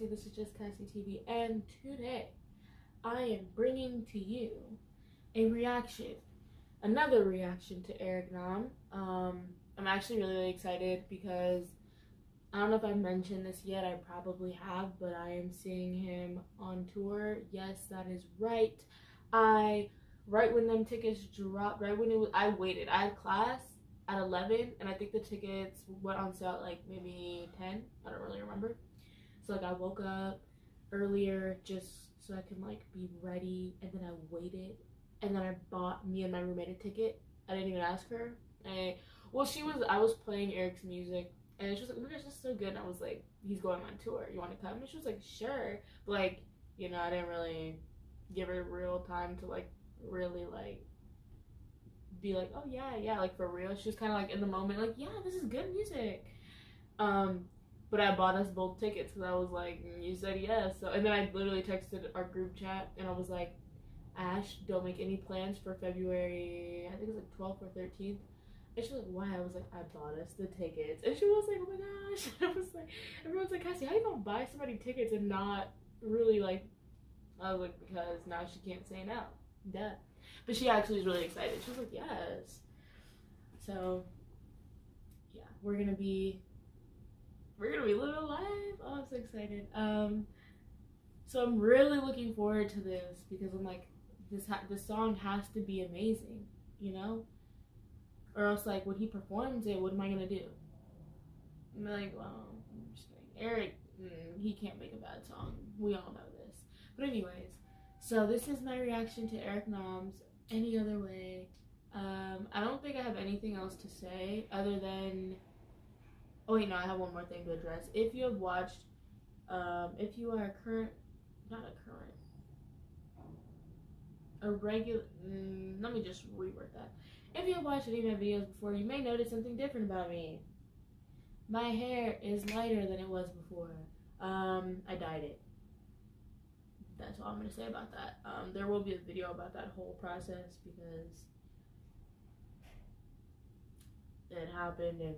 Cassie, this is Just Cassie TV, and today I am bringing to you a reaction, another reaction to Eric Nam. I'm actually really excited because I don't know if I mentioned this yet, I probably have, but I am seeing him on tour. Yes, that is right. Right when them tickets dropped, right when I waited. I had class at 11, and I think the tickets went on sale at like maybe 10. I don't really remember. So like I woke up earlier just so I could like be ready, and then I waited, and then I bought me and my roommate a ticket. I didn't even ask her. I was playing Eric's music, and she was like, oh my gosh, this is so good. And I was like, he's going on tour, you want to come? And she was like, sure. But like, I didn't really give her real time to like really like be like, oh yeah, like for real. She was kind of like in the moment, like, yeah, this is good music. But I bought us both tickets because I was like, you said yes. So, and then I literally texted our group chat, and I was like, Ash, don't make any plans for February, I think it was like 12th or 13th. And she was like, why? I was like, I bought us the tickets. And she was like, oh my gosh. And I was like, everyone's like, Cassie, how you gonna buy somebody tickets and not really like, I was like, because now she can't say no. Duh. But she actually is really excited. She was like, yes. So, yeah, we're gonna be living live. Oh, I'm so excited. So I'm really looking forward to this because I'm like, this song has to be amazing, or else like when he performs it, what am I gonna do? I'm like, well, I'm just kidding. Eric, he can't make a bad song. We all know this. But anyways, so this is my reaction to Eric Nam's Any Other Way. I don't think I have anything else to say other than, oh wait, no, I have one more thing to address. If you have watched, if you are let me just reword that. If you have watched any of my videos before, you may notice something different about me. My hair is lighter than it was before. I dyed it. That's all I'm gonna say about that. There will be a video about that whole process because it happened and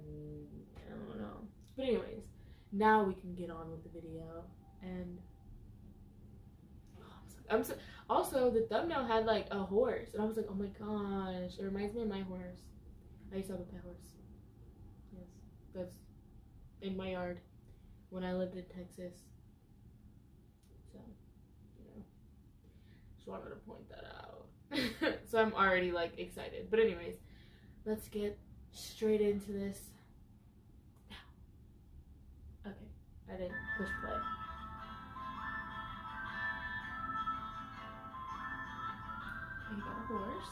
I don't know. But anyways, now we can get on with the video. And also the thumbnail had like a horse, and I was like, oh my gosh, it reminds me of my horse. I used to have a pet horse. Yes, that's in my yard when I lived in Texas. So, just wanted to point that out. So I'm already like excited. But anyways, let's get straight into this. Okay, I didn't push play. You got a horse.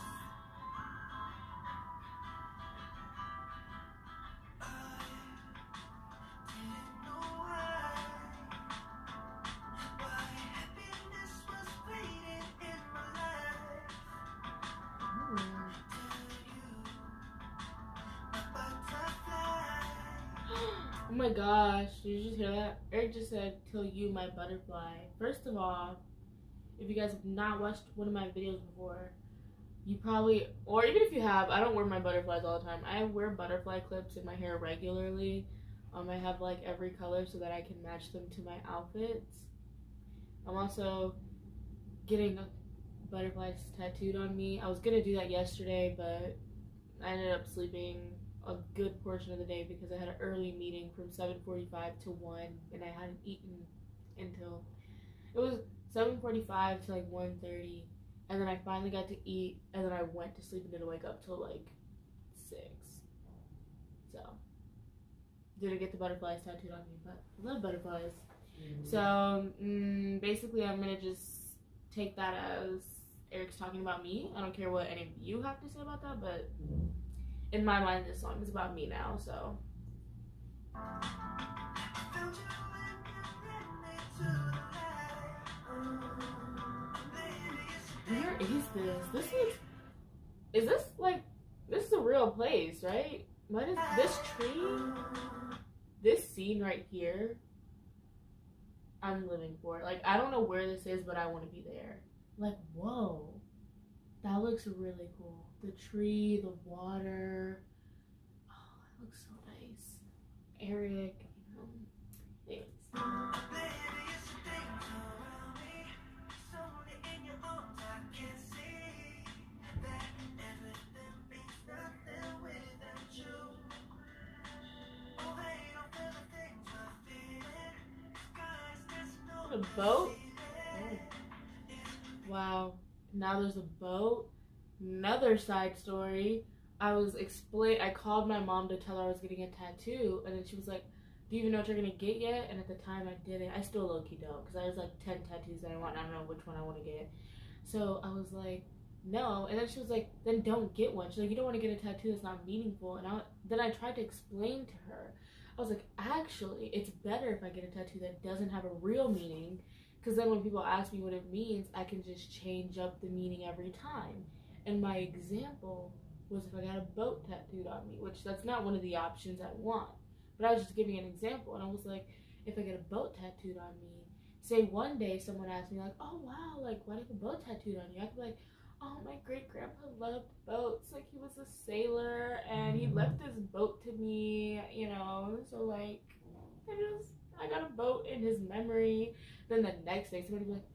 Oh my gosh, did you just hear that? Eric just said, "Till you, my butterfly." First of all, if you guys have not watched one of my videos before, you probably, or even if you have, I don't wear my butterflies all the time. I wear butterfly clips in my hair regularly. I have like every color so that I can match them to my outfits. I'm also getting butterflies tattooed on me. I was gonna do that yesterday, but I ended up sleeping a good portion of the day because I had an early meeting from 7:45 to 1, and I hadn't eaten until it was 7:45 to like 1:30, and then I finally got to eat, and then I went to sleep and didn't wake up till like 6. So didn't get the butterflies tattooed on me, but I love butterflies. So basically I'm gonna just take that as Eric's talking about me. I don't care what any of you have to say about that, but in my mind this song is about me now. So where is this? This is a real place, right? What is this tree? This scene right here, I'm living for. Like, I don't know where this is, but I want to be there. Like, whoa. That looks really cool. The tree, the water. Oh, that looks so nice. Eric, anyways. the boat. Oh. Wow. Now there's a boat. Another side story. I called my mom to tell her I was getting a tattoo, and then she was like, do you even know what you're gonna get yet? And at the time I didn't. I still low-key don't, because I was like 10 tattoos that I want, and I don't know which one I want to get. So I was like, no. And then she was like, then don't get one. She's like, you don't want to get a tattoo that's not meaningful. And then I tried to explain to her. I was like, actually, it's better if I get a tattoo that doesn't have a real meaning, because then when people ask me what it means, I can just change up the meaning every time. And my example was if I got a boat tattooed on me, which that's not one of the options I want. But I was just giving an example, and I was like, if I get a boat tattooed on me, say one day someone asked me like, oh wow, like why do you have a boat tattooed on you? I could be like, oh, my great grandpa loved boats, like he was a sailor and he left his boat to me, you know, so like I got a boat in his memory. Then the next day somebody would be like,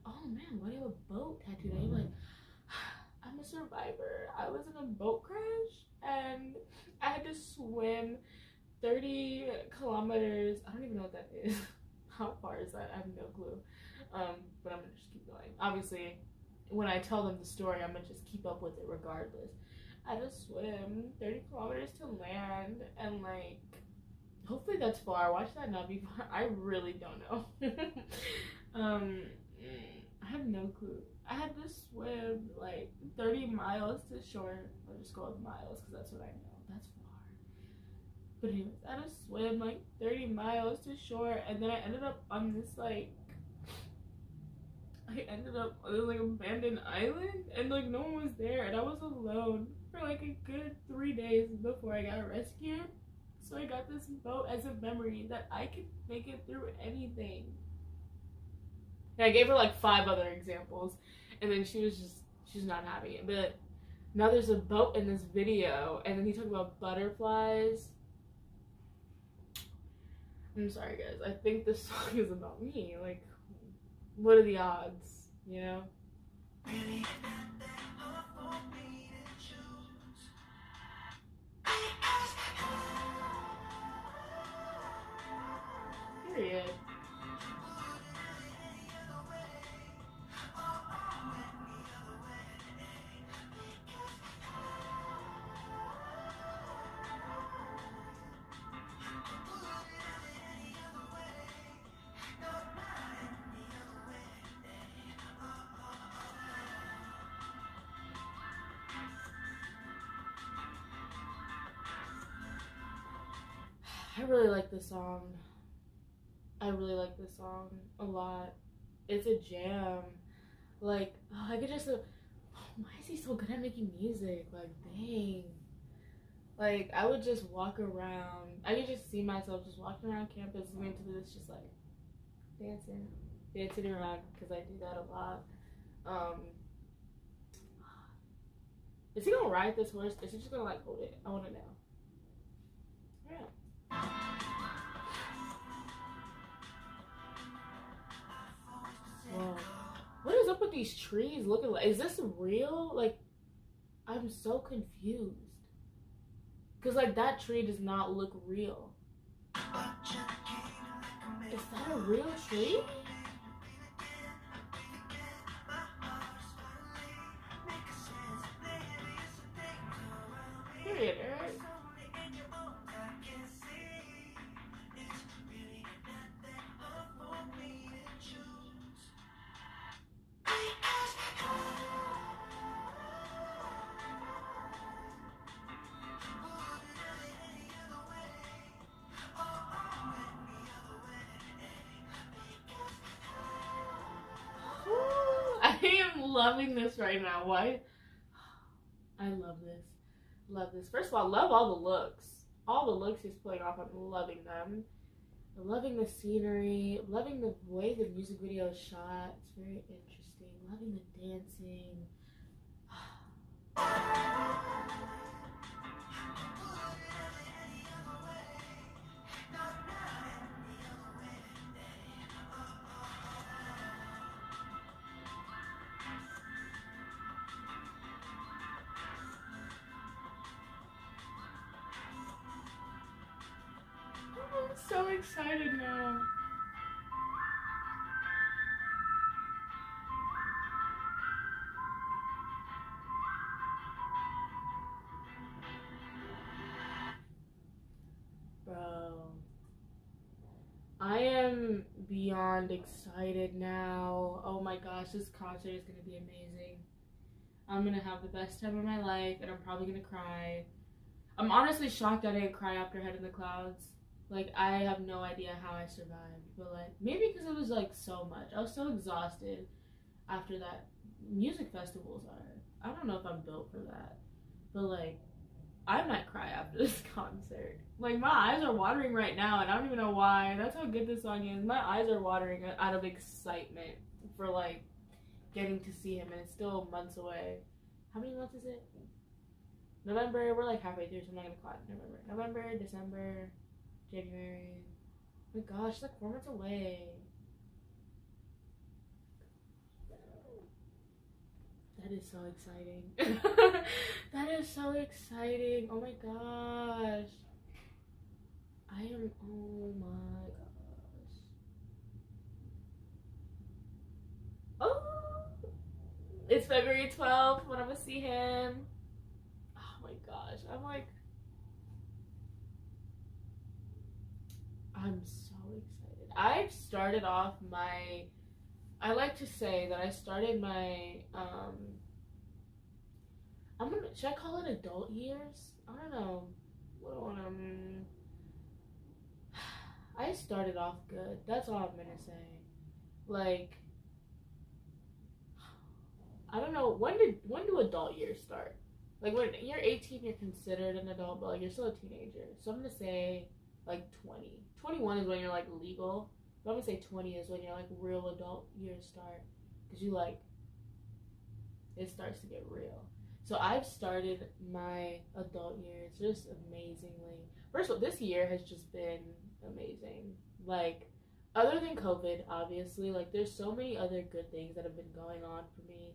oh man, why do you have a boat tattooed on you? Like, I'm a survivor. I was in a boat crash and I had to swim 30 kilometers. I don't even know what that is. How far is that? I have no clue. But I'm gonna just keep going. Obviously, when I tell them the story, I'm gonna just keep up with it regardless. I had to swim 30 kilometers to land, and like, hopefully that's far. Why should that not be far? I really don't know. I have no clue. I had to swim like 30 miles to shore. I'll just go with miles because that's what I know. That's far. But anyways, I had to swim like 30 miles to shore, and then I ended up on this like, I ended up on this like abandoned island, and like no one was there, and I was alone for like a good 3 days before I got rescued. So I got this boat as a memory that I could make it through anything. And I gave her like 5 other examples, and then she's not having it. But now there's a boat in this video, and then he talked about butterflies. I'm sorry guys, I think this song is about me. Like, what are the odds, you know? Period. I really like this song. I really like this song a lot. It's a jam. Like, I could just, why is he so good at making music? Like, dang. Like, I would just walk around. I could just see myself just walking around campus listening to this, just like dancing around, because I do that a lot. Is he gonna ride this horse? Is he just gonna like hold it? I want to know. Yeah. Whoa. What is up with these trees looking like? Is this real? Like, I'm so confused. Because, like, that tree does not look real. Is that a real tree? Period, Eric. I am loving this right now. Why? I love this. Love this. First of all, love all the looks. All the looks he's pulling off, I'm loving them. I'm loving the scenery. Loving the way the music video is shot. It's very interesting. Loving the dancing. I'm so excited now. I am beyond excited now. Oh my gosh, this concert is gonna be amazing. I'm gonna have the best time of my life, and I'm probably gonna cry. I'm honestly shocked I didn't cry after Head in the Clouds. Like, I have no idea how I survived, but like, maybe because it was like so much. I was so exhausted after that. Music festivals are. I don't know if I'm built for that, but like, I might cry after this concert. Like, my eyes are watering right now, and I don't even know why. That's how good this song is. My eyes are watering out of excitement for like getting to see him, and it's still months away. How many months is it? November. We're like halfway through, so I'm not gonna call it November, December, January. Oh my gosh, it's like 4 months away. That is so exciting. That is so exciting. Oh my gosh. Oh my gosh. Oh! It's February 12th when I'm gonna see him. Oh my gosh. I'm so excited. I like to say that I started my, should I call it adult years? I don't know. I started off good. That's all I'm gonna say. Like, I don't know, when do adult years start? Like, when you're 18, you're considered an adult, but like, you're still a teenager. So I'm gonna say, like, 20. 21 is when you're, like, legal. But I'm gonna say 20 is when your, like, real adult years start. Because you, like, it starts to get real. So I've started my adult years just amazingly. First of all, this year has just been amazing. Like, other than COVID, obviously, like, there's so many other good things that have been going on for me.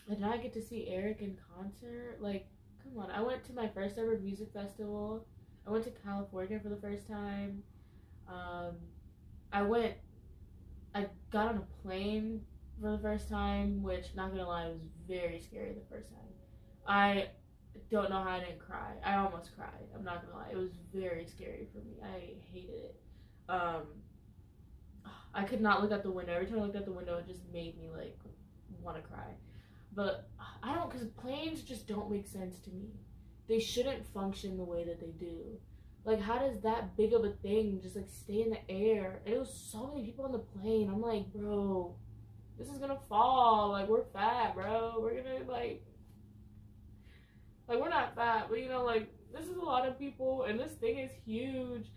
And now I get to see Eric in concert. Like, come on. I went to my first ever music festival. I went to California for the first time. I got on a plane for the first time, which, not gonna lie, was very scary the first time. I don't know how I didn't cry. I almost cried. I'm not gonna lie. It was very scary for me. I hated it. I could not look out the window. Every time I looked out the window, it just made me, like, want to cry. But I don't, because planes just don't make sense to me. They shouldn't function the way that they do. Like, how does that big of a thing just, like, stay in the air? And it was so many people on the plane. I'm like, bro, this is gonna fall. Like, we're fat, bro. We're gonna, like, we're not fat, but, you know, like, this is a lot of people, and this thing is huge.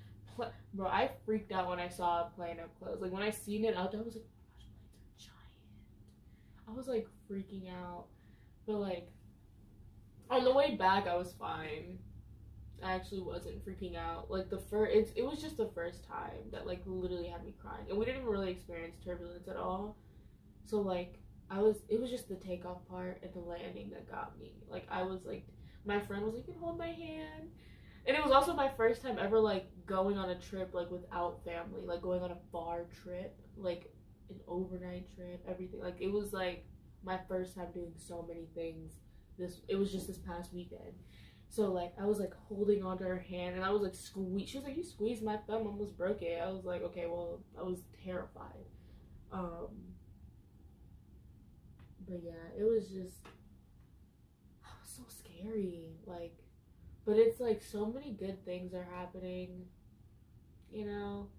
Bro, I freaked out when I saw a plane up close. Like, when I seen it out there, I was like, oh my gosh, planes are giant. I was, like, freaking out. But, like, on the way back, I was fine. I actually wasn't freaking out. Like, it was just the first time that, like, literally had me crying. And we didn't even really experience turbulence at all. So, like, it was just the takeoff part and the landing that got me. Like, I was, like, my friend was like, you can hold my hand. And it was also my first time ever, like, going on a trip, like, without family. Like, going on a far trip. Like, an overnight trip, everything. Like, it was, like, my first time doing so many things. It was just this past weekend. So, like, I was, like, holding onto her hand, and I was, like, she was like, you squeezed my thumb, almost broke it. I was like, okay, well, I was terrified. But, yeah, it was so scary. Like, but it's, like, so many good things are happening, you know?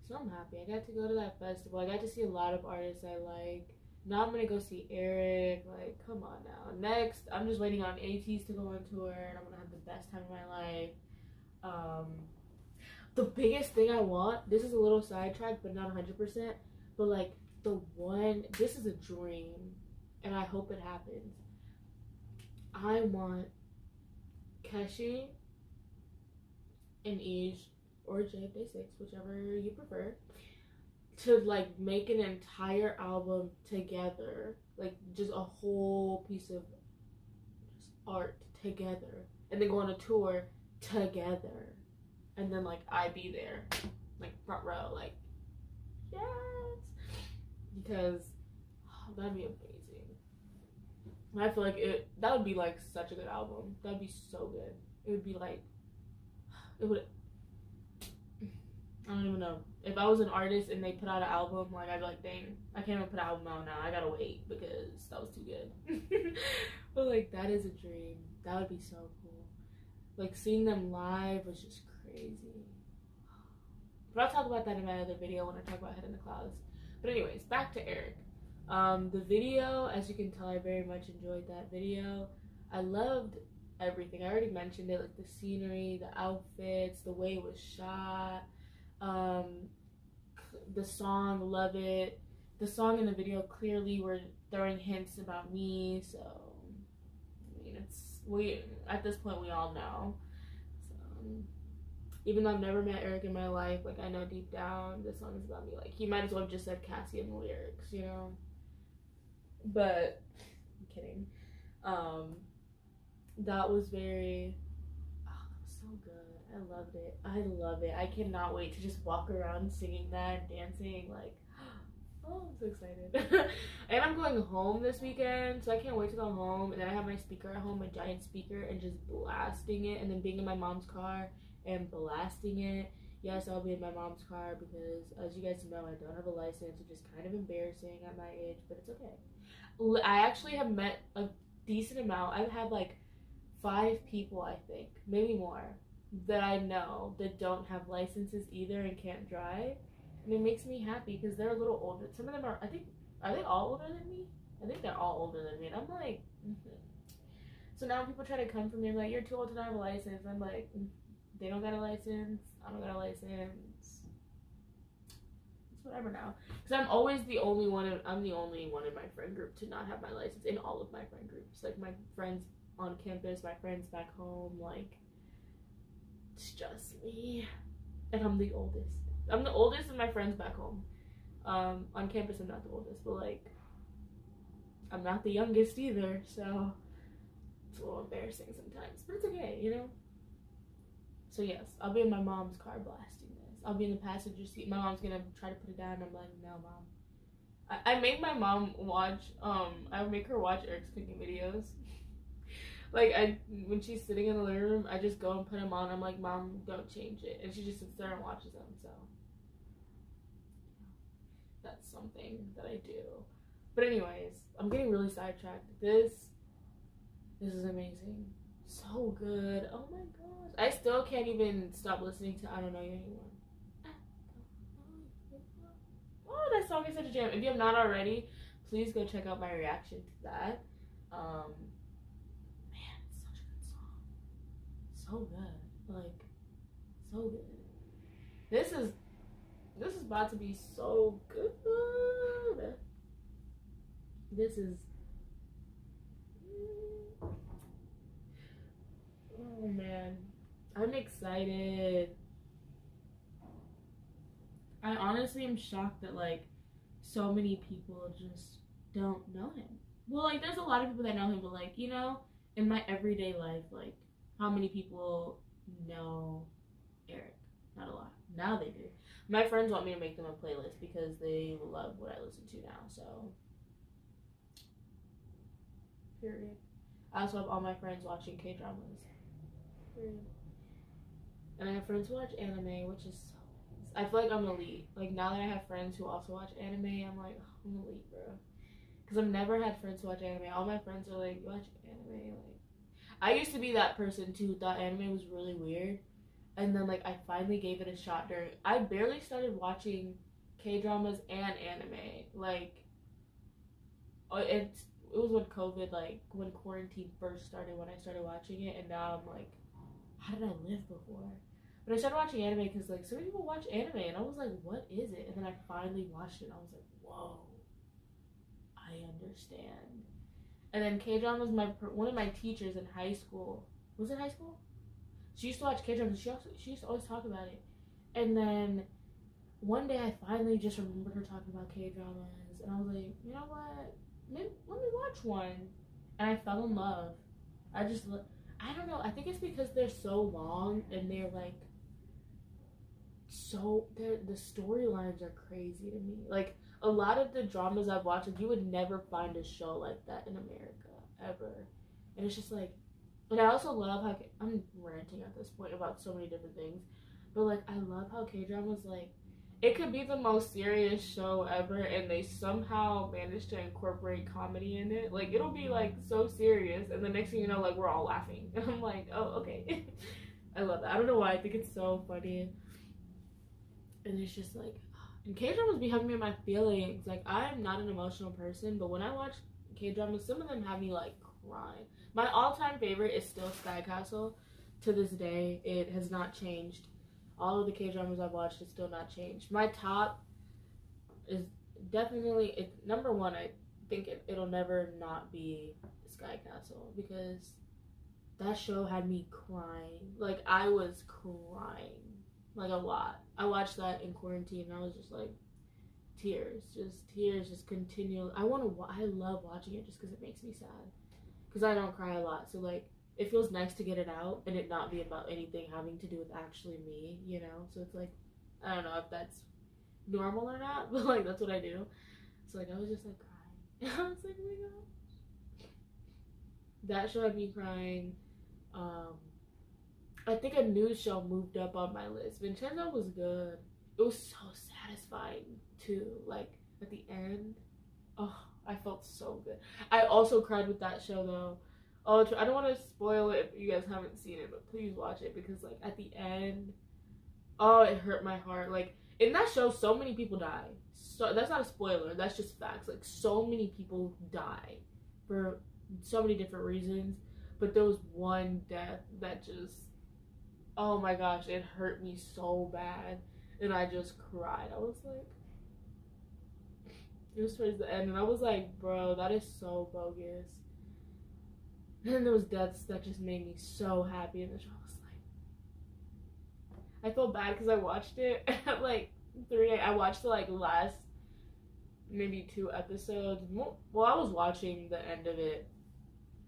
So I'm happy. I got to go to that festival. I got to see a lot of artists I like. Now I'm gonna go see Eric. Like, come on now. Next, I'm just waiting on ATEEZ to go on tour, and I'm gonna have the best time of my life. The biggest thing I want, this is a little sidetrack, but not 100%, but, like, this is a dream, and I hope it happens. I want Keshi and Iij, or JFD6, whichever you prefer, to, like, make an entire album together, like, just a whole piece of just art together, and then go on a tour together, and then, like, I be there, like, front row, like, yes, because that'd be amazing. I feel like that would be, like, such a good album. That'd be so good. It would be, like, I don't even know. If I was an artist and they put out an album, like, I'd be like, dang, I can't even put an album out now. I gotta wait because that was too good. But, like, that is a dream. That would be so cool. Like, seeing them live was just crazy. But I'll talk about that in my other video when I talk about Head in the Clouds. But anyways, back to Eric. The video, as you can tell, I very much enjoyed that video. I loved everything. I already mentioned it, like the scenery, the outfits, the way it was shot. The song, love it. The song and the video clearly were throwing hints about me, so I mean, we at this point we all know. So, even though I've never met Eric in my life, like, I know deep down this song is about me. Like, he might as well have just said Cassie in the lyrics, you know. But I'm kidding. That was very, that was so good. I loved it. I love it. I cannot wait to just walk around singing that and dancing. Like, oh, I'm so excited. And I'm going home this weekend, so I can't wait to go home. And then I have my speaker at home, my giant speaker, and just blasting it. And then being in my mom's car and blasting it. Yes, I'll be in my mom's car because, as you guys know, I don't have a license, which is kind of embarrassing at my age, but it's okay. I actually have met a decent amount. I've had like 5 people, I think, maybe more, that I know that don't have licenses either and can't drive. And it makes me happy because they're a little older. Some of them are they all older than me? I think they're all older than me. And I'm like, So now people try to come for me and be like, you're too old to not have a license. I'm like, they don't got a license. I don't got a license. It's whatever now. Because I'm always the only one. I'm the only one in my friend group to not have my license in all of my friend groups. Like, my friends on campus, my friends back home, like, it's just me. And I'm the oldest. I'm the oldest of my friends back home. On campus, I'm not the oldest, but, like, I'm not the youngest either, so it's a little embarrassing sometimes, but it's okay, you know? So yes, I'll be in my mom's car blasting this. I'll be in the passenger seat. My mom's gonna try to put it down, and I'm like, no, Mom. I make my mom watch, I make her watch Eric's cooking videos. Like, when she's sitting in the living room, I just go and put them on. I'm like, Mom, don't change it. And she just sits there and watches them, so that's something that I do. But anyways, I'm getting really sidetracked. This is amazing. So good. Oh my gosh. I still can't even stop listening to I Don't Know You Anymore. Oh, that song is such a jam. If you have not already, please go check out my reaction to that. Man, it's such a good song. So good. Like, so good. This is about to be so good. This is, oh man, I'm excited. I honestly am shocked that, like, so many people just don't know him. Well, like, there's a lot of people that know him, but, like, you know, in my everyday life, like, how many people know Eric? Not a lot. Now they do. My friends want me to make them a playlist because they love what I listen to now, so. Period. I also have all my friends watching K-dramas. Period. And I have friends who watch anime, which is so nice. I feel like I'm elite. Like, now that I have friends who also watch anime, I'm like, oh, I'm elite, bro. Because I've never had friends who watch anime. All my friends are like, you watch anime? Like, I used to be that person too who thought anime was really weird. And then, like, I finally gave it a shot I barely started watching K-dramas and anime. Like, it was when COVID, like, when quarantine first started, when I started watching it. And now I'm like, how did I live before? But I started watching anime because, like, so many people watch anime. And I was like, what is it? And then I finally watched it. And I was like, whoa, I understand. And then K-drama was one of my teachers in high school. Was it high school? She used to watch K-dramas. She used to always talk about it. And then one day I finally just remembered her talking about K-dramas. And I was like, you know what? Maybe, let me watch one. And I fell in love. I don't know. I think it's because they're so long and they're like the storylines are crazy to me. Like, a lot of the dramas I've watched, like, you would never find a show like that in America ever. And it's just like, and I also love how I'm ranting at this point about so many different things, But like, I love how K-dramas, like, it could be the most serious show ever, and they somehow manage to incorporate comedy in it. Like, it'll be like so serious, and the next thing you know, like, we're all laughing, and I'm like, oh, okay. I love that. I don't know why. I think it's so funny, and it's just like, and K-dramas be having me in my feelings. Like, I'm not an emotional person, but when I watch K-dramas, some of them have me like crying. My all-time favorite is still Sky Castle. To this day, it has not changed. All of the K-dramas I've watched has still not changed. My top is definitely number one. I think it'll never not be Sky Castle, because that show had me crying. Like, I was crying, like, a lot. I watched that in quarantine, and I was just like, tears, just continual. I love watching it just because it makes me sad. Because I don't cry a lot, so like, it feels nice to get it out and it not be about anything having to do with actually me, you know? So it's like, I don't know if that's normal or not, but like, that's what I do. So like, I was just like crying. I was like, oh my gosh. That show had me crying. I think a new show moved up on my list. Vincenzo was good. It was so satisfying too. Like, at the end, oh, I felt so good. I also cried with that show though. Oh, I don't want to spoil it if you guys haven't seen it, but please watch it, because like, at the end, oh, it hurt my heart. Like, in that show, so many people die. So that's not a spoiler. That's just facts. Like, so many people die for so many different reasons. But there was one death that just, oh my gosh, it hurt me so bad, and I just cried. I was like, it was towards the end, and I was like, bro, that is so bogus. And then there was deaths that just made me so happy, and the show was like, I felt bad because I watched it at like 3 I watched the like last maybe 2 episodes. Well, I was watching the end of it.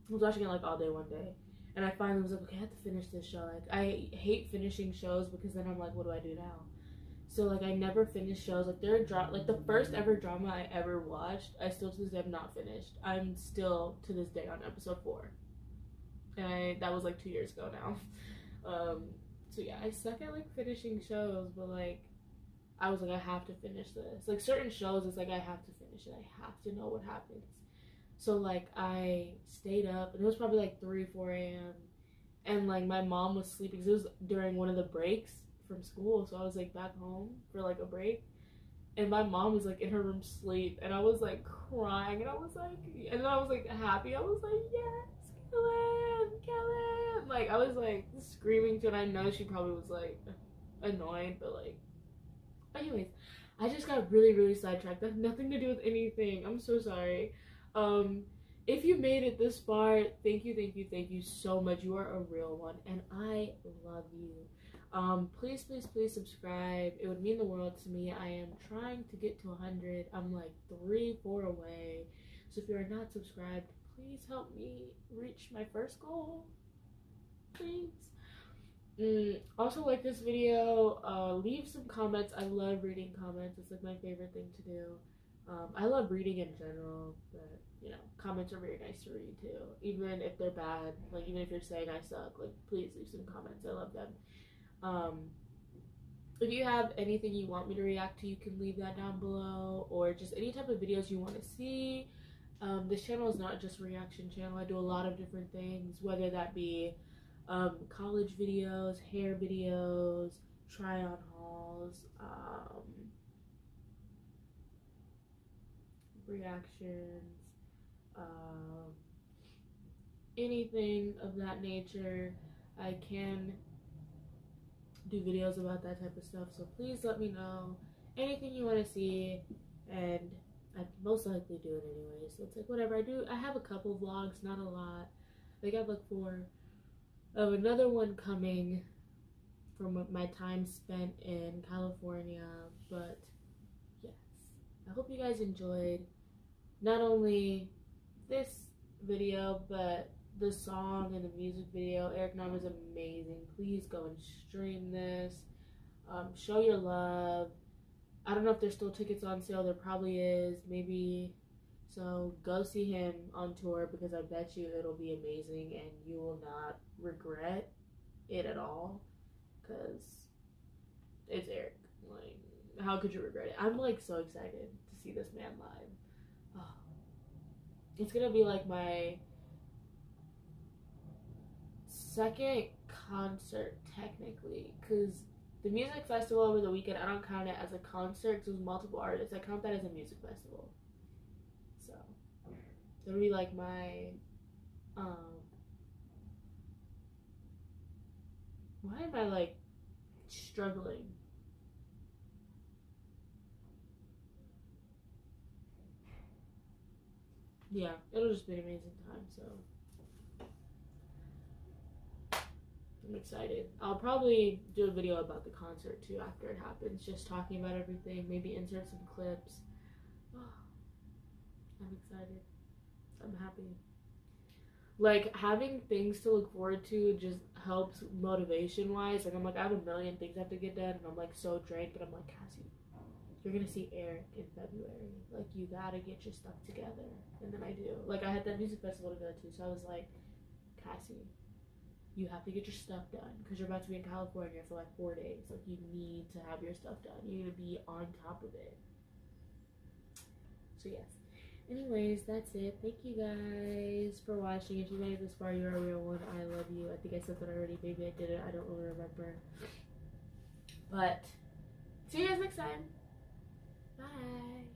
I was watching it like all day one day, and I finally was like, okay, I have to finish this show. Like, I hate finishing shows, because then I'm like, what do I do now? So like, I never finish shows. Like, like the first ever drama I ever watched, I still to this day have not finished. I'm still to this day on episode 4, and that was like 2 years ago now. So yeah, I suck at like finishing shows, but like, I was like, I have to finish this. Like, certain shows, it's like, I have to finish it. I have to know what happens. So like, I stayed up, and it was probably like 3-4 a.m. and like, my mom was sleeping, because it was during one of the breaks from school, so I was like back home for like a break, and my mom was like in her room asleep, and I was like crying, and I was like, and then I was like happy. I was like, yes, kill him, like, I was like screaming to, and I know she probably was like annoyed, but like, anyways, I just got really sidetracked. That has nothing to do with anything. I'm so sorry. If you made it this far, thank you so much. You are a real one, and I love you. Please subscribe. It would mean the world to me. I am trying to get to 100. I'm like 3-4 away. So if you are not subscribed, please help me reach my first goal. Please. Also, like this video, leave some comments. I love reading comments. It's like my favorite thing to do. I love reading in general, but you know, comments are very nice to read too, even if they're bad. Like, even if you're saying I suck, like, please leave some comments. I love them. If you have anything you want me to react to, you can leave that down below, or just any type of videos you want to see. This channel is not just a reaction channel. I do a lot of different things, whether that be college videos, hair videos, try on hauls, reactions, anything of that nature. I can do videos about that type of stuff, so please let me know anything you want to see, and I most likely do it anyway. So it's like, whatever I do. I have a couple vlogs, not a lot. Like, I have like 4. Another one coming from my time spent in California. But yes, I hope you guys enjoyed not only this video, but the song and the music video. Eric Nam is amazing. Please go and stream this. Show your love. I don't know if there's still tickets on sale. There probably is. Maybe. So go see him on tour, because I bet you it'll be amazing and you will not regret it at all. Because it's Eric. Like, how could you regret it? I'm like so excited to see this man live. Oh. It's gonna be like my second concert technically, because the music festival over the weekend, I don't count it as a concert because it was multiple artists. I count that as a music festival. So it'll be like my why am I like struggling? Yeah, it'll just be an amazing time, so I'm excited. I'll probably do a video about the concert too after it happens, just talking about everything, maybe insert some clips. Oh, I'm excited. I'm happy. Like, having things to look forward to just helps motivation wise. Like, I'm like, I have a million things I have to get done, and I'm like so drained, but I'm like, Cassie, you're gonna see Eric in February. Like, you gotta get your stuff together. And then I do. Like, I had that music festival to go to, so I was like, Cassie, you have to get your stuff done because you're about to be in California for like 4 days. Like, you need to have your stuff done. You need to be on top of it. So, yes. Anyways, that's it. Thank you guys for watching. If you made it this far, you're a real one. I love you. I think I said that already. Maybe I didn't. I don't really remember. But, see you guys next time. Bye.